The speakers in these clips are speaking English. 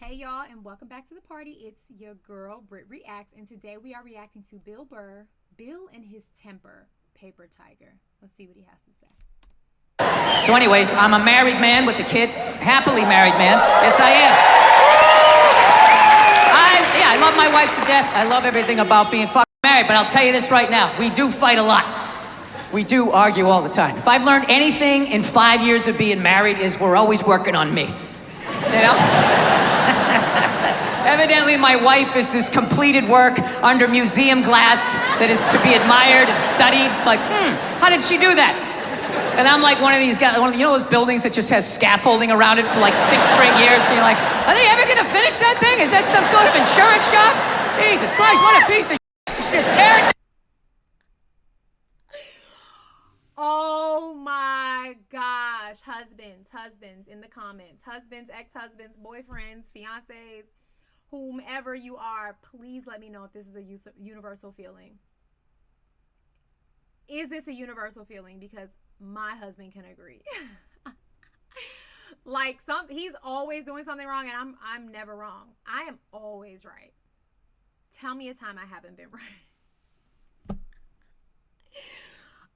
Hey y'all, and welcome back to the party. It's your girl BrittReacts, and today we are reacting to Burr, Bill and his temper, Paper Tiger. Let's see what he has to say. So anyways, I'm a married man with a kid, happily married man. Yes, I am. I love my wife to death. I love everything about being fucking married, but I'll tell you this right now, we do fight a lot. We do argue all the time. If I've learned anything in 5 years of being married is we're always working on me. You know? Evidently, my wife is this completed work under museum glass that is to be admired and studied. Like, how did she do that? And I'm like one of these guys, you know those buildings that just has scaffolding around it for like 6 straight years? So you're like, are they ever gonna finish that thing? Is that some sort of insurance job? Jesus Christ, what a piece of shit. She just tear it. Oh my gosh. Husbands in the comments. Husbands, ex-husbands, boyfriends, fiancés, whomever you are, please let me know if this is a universal feeling. Is this a universal feeling? Because my husband can agree. Like he's always doing something wrong, and I'm never wrong. I am always right. Tell me a time I haven't been right.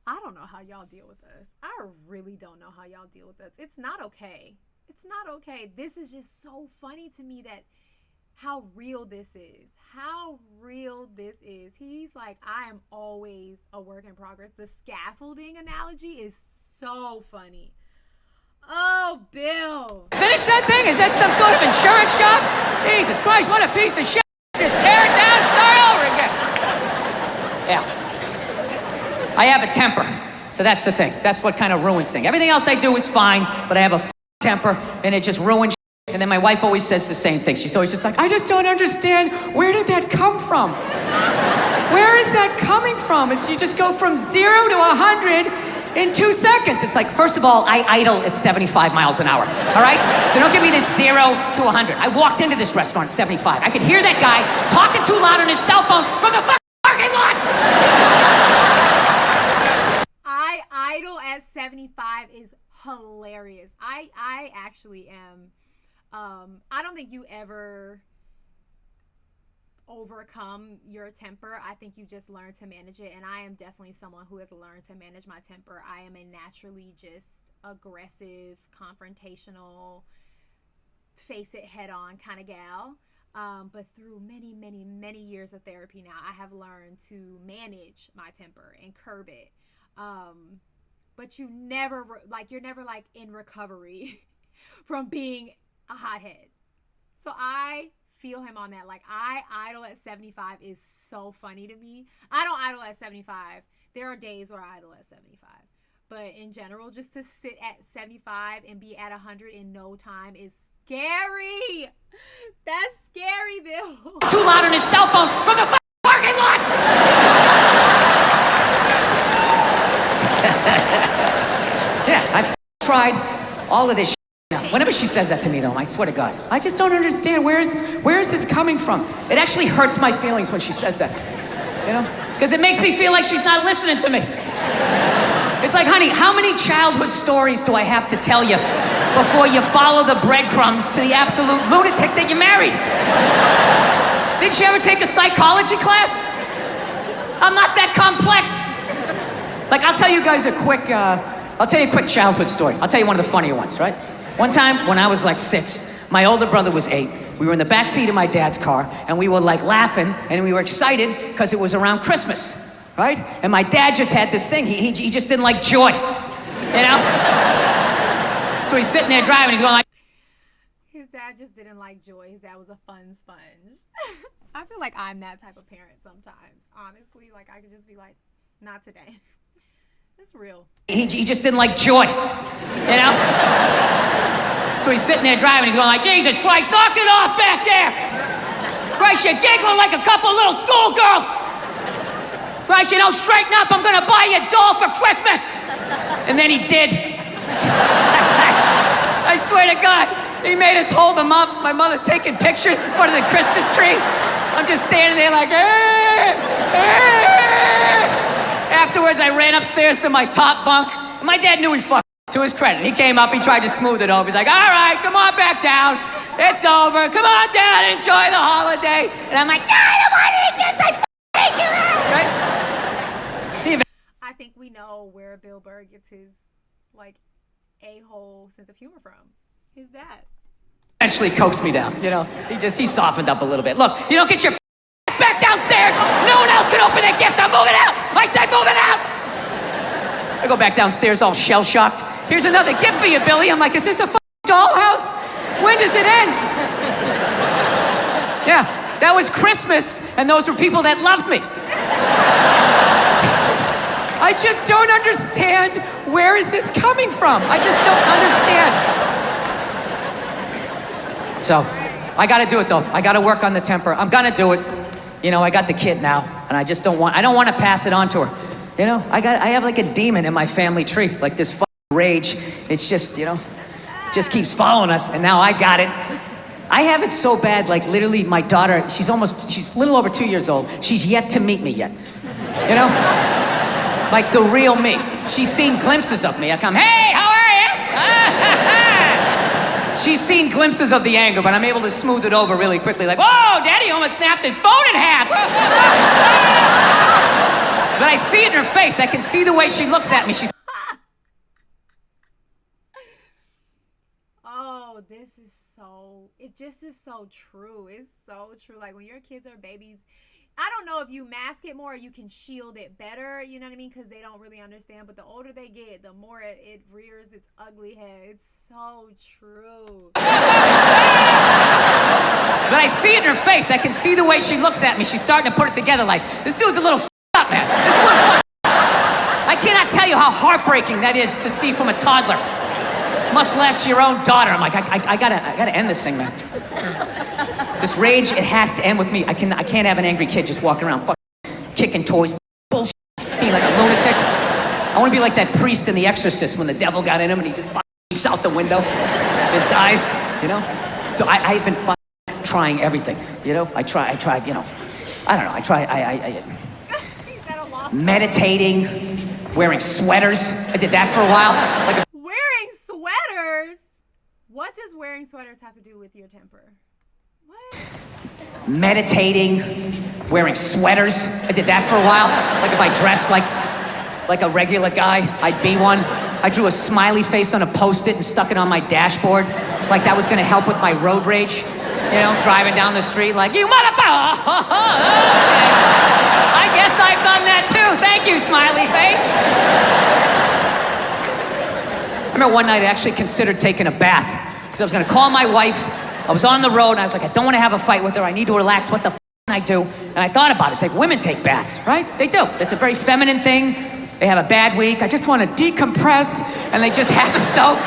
I don't know how y'all deal with this. I really don't know how y'all deal with this. It's not okay. It's not okay. This is just so funny to me that how real this is. How real this is. He's like, I am always a work in progress. The scaffolding analogy is so funny. Oh, Bill. Finish that thing? Is that some sort of insurance job? Jesus Christ, what a piece of shit. Just tear it down, start over again. Yeah. I have a temper, so that's the thing. That's what kind of ruins things. Everything else I do is fine, but I have a temper, and it just ruins shit. And then my wife always says the same thing. She's always just like, I just don't understand. Where did that come from? Where is that coming from? It's you just go from 0 to 100 in 2 seconds. It's like, first of all, I idle at 75 miles an hour, all right? So don't give me this 0 to 100. I walked into this restaurant at 75. I could hear that guy talking too loud on his cell phone from the fucking parking lot. Idle at 75 is hilarious. I actually am. I don't think you ever overcome your temper. I think you just learn to manage it, and I am definitely someone who has learned to manage my temper. I am a naturally just aggressive, confrontational, face it head on kind of gal. But through many years of therapy now, I have learned to manage my temper and curb it. But you're never like in recovery from being a hothead. So I feel him on that. Like, I idle at 75 is so funny to me. I don't idle at 75. There are days where I idle at 75. But in general, just to sit at 75 and be at 100 in no time is scary. That's scary, Bill. Too loud on his cell phone from the parking lot. Yeah, I've tried all of this shit now. Whenever she says that to me, though, I swear to God, I just don't understand. Where is this coming from? It actually hurts my feelings when she says that, you know? Because it makes me feel like she's not listening to me. It's like, honey, how many childhood stories do I have to tell you before you follow the breadcrumbs to the absolute lunatic that you married? Didn't you ever take a psychology class? I'm not that complex. Like, I'll tell you guys a quick childhood story. I'll tell you one of the funnier ones, right? One time when I was like 6, my older brother was 8. We were in the back seat of my dad's car, and we were like laughing, and we were excited because it was around Christmas, right? And my dad just had this thing. He just didn't like joy, you know? So he's sitting there driving, he's going like, his dad just didn't like joy. His dad was a fun sponge. I feel like I'm that type of parent sometimes, honestly. Like, I could just be like, not today. It's real. He just didn't like joy, you know? So he's sitting there driving, he's going like, Jesus Christ, knock it off back there! Christ, you're giggling like a couple little schoolgirls! Christ, you don't straighten up, I'm gonna buy you a doll for Christmas! And then he did. I swear to God, he made us hold him up. My mother's taking pictures in front of the Christmas tree. I'm just standing there like, hey, hey. Afterwards, I ran upstairs to my top bunk. My dad knew he fucked, to his credit. He came up, he tried to smooth it over. He's like, all right, come on back down. It's over. Come on, Dad, enjoy the holiday. And I'm like, I don't want to eat this. I hate you. Right? I think we know where Bill Burr gets his, like, a-hole sense of humor from. His dad. Eventually coaxed me down, you know. He softened up a little bit. Look, you don't get your back downstairs. No one else can open that gift. I'm moving out. I said moving out. I go back downstairs all shell-shocked. Here's another gift for you, Billy. I'm like, is this a dollhouse? When does it end? Yeah, that was Christmas, and those were people that loved me. I just don't understand, where is this coming from? I just don't understand. So, I gotta do it though. I gotta work on the temper. I'm gonna do it. You know, I got the kid now, and I don't want to pass it on to her. You know, I have like a demon in my family tree, like this rage. It's just, you know, just keeps following us, and now I got it. I have it so bad, like literally my daughter, she's a little over 2 years old. She's yet to meet me yet, you know? Like the real me. She's seen glimpses of me. I come, hey, how are you? She's seen glimpses of the anger, but I'm able to smooth it over really quickly. Like, whoa, Daddy almost snapped his phone in half. But I see it in her face. I can see the way she looks at me. She's oh, it just is so true. It's so true. Like when your kids are babies, I don't know if you mask it more or you can shield it better, you know what I mean? Because they don't really understand. But the older they get, the more it rears its ugly head. It's so true. But I see it in her face. I can see the way she looks at me. She's starting to put it together like, this dude's a little up, man. This is a little I cannot tell you how heartbreaking that is to see from a toddler. Must latch your own daughter. I'm like, I gotta end this thing, man. This rage, it has to end with me. I can't have an angry kid just walking around kicking toys, bullshit, being like a lunatic. I want to be like that priest in The Exorcist when the devil got in him and he just leaps out the window and dies, you know? So I've been trying everything, you know? I tried, you know. I don't know, meditating, wearing sweaters. I did that for a while. Wearing sweaters? What does wearing sweaters have to do with your temper? What? Meditating, wearing sweaters. I did that for a while. Like if I dressed like a regular guy, I'd be one. I drew a smiley face on a Post-it and stuck it on my dashboard. Like that was gonna help with my road rage. You know, driving down the street like, you motherfucker! I guess I've done that too. Thank you, smiley face. I remember one night I actually considered taking a bath because I was gonna call my wife. I was on the road and I was like, I don't want to have a fight with her. I need to relax. What the can I do? And I thought about it. It's like women take baths, right? They do. It's a very feminine thing. They have a bad week. I just want to decompress and they just have a soak.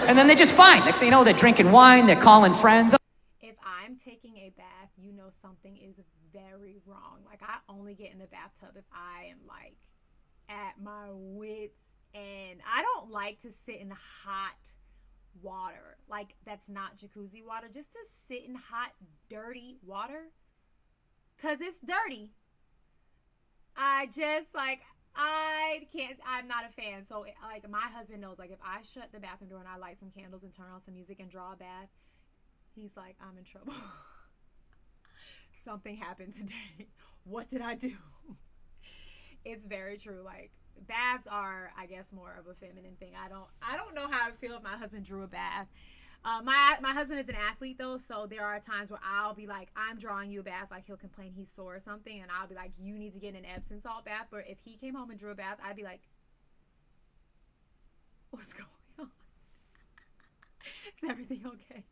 And then they're just fine. Next thing you know, they're drinking wine. They're calling friends. If I'm taking a bath, you know something is very wrong. Like I only get in the bathtub if I am like at my wits end. I don't like to sit in hot water, like that's not jacuzzi water, just to sit in hot dirty water because it's dirty. I can't, I'm not a fan. So like my husband knows, like if I shut the bathroom door and I light some candles and turn on some music and draw a bath, he's like, I'm in trouble. Something happened today. What did I do? It's very true. Like baths are, I guess, more of a feminine thing. I don't know how I feel if my husband drew a bath. My husband is an athlete though, so there are times where I'll be like, I'm drawing you a bath, like he'll complain he's sore or something, and I'll be like, you need to get an Epsom salt bath. But if he came home and drew a bath, I'd be like, what's going on? Is everything okay?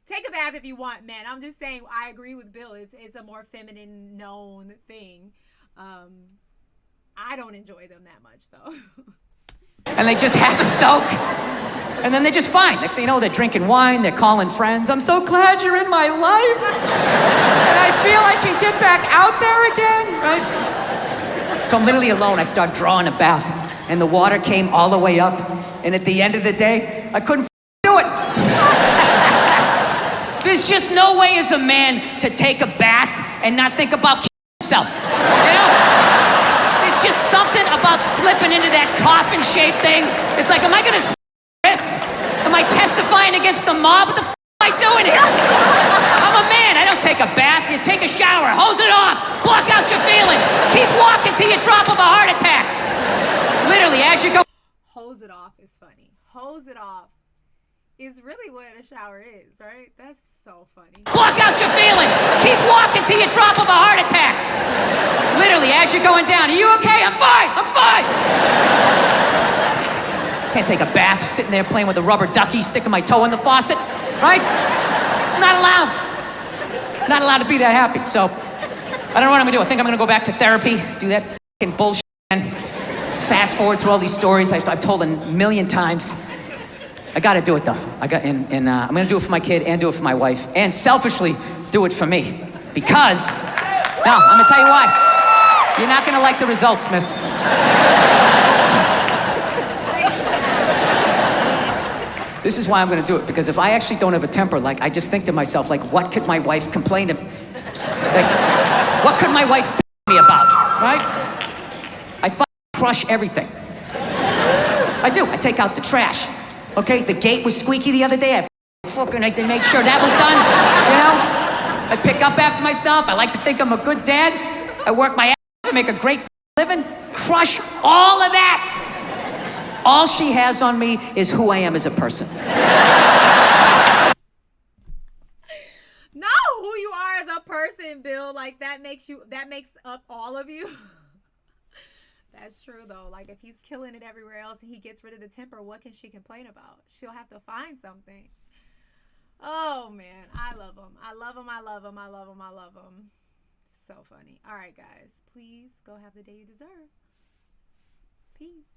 Take a bath if you want, man. I'm just saying, I agree with Bill. It's a more feminine known thing. I don't enjoy them that much though. And they just have a soak. And then they're just fine. Next thing you know, they're drinking wine, they're calling friends. I'm so glad you're in my life. And I feel I can get back out there again, right? So I'm literally alone. I start drawing a bath. And the water came all the way up. And at the end of the day, I couldn't do it. There's just no way as a man to take a bath and not think about himself. You know? There's just something about slipping into that coffin-shaped thing. It's like, am I gonna this? Am I testifying against the mob? What the am I doing here? I'm a man. I don't take a bath. You take a shower. Hose it off. Block out your feelings. Keep walking till you drop of a heart attack. Literally, as you go. Hose it off is funny. Hose it off is really what a shower is, right? That's so funny. Block out your feelings. Keep walking till you drop of a heart attack. Literally, as you're going down. Are you okay? I'm fine. I'm fine. Can't take a bath sitting there playing with a rubber ducky, sticking my toe in the faucet, right? Not allowed. Not allowed to be that happy. So, I don't know what I'm gonna do. I think I'm gonna go back to therapy, do that fucking bullshit, and fast forward through all these stories I've told a million times. I gotta do it though. I'm gonna do it for my kid and do it for my wife, and selfishly do it for me. Because, no, I'm gonna tell you why. You're not gonna like the results, miss. This is why I'm gonna do it, because if I actually don't have a temper, like, I just think to myself, like, what could my wife complain to me? Like, what could my wife me about, right? I crush everything. I do, I take out the trash. Okay, the gate was squeaky the other day. I had to make sure that was done, you know? I pick up after myself. I like to think I'm a good dad. I work my ass off, I make a great living. Crush all of that. All she has on me is who I am as a person. No, who you are as a person, Bill. Like, that makes up all of you. That's true, though. Like, if he's killing it everywhere else and he gets rid of the temper, what can she complain about? She'll have to find something. Oh, man. I love him. I love him. I love him. I love him. I love him. So funny. All right, guys. Please go have the day you deserve. Peace.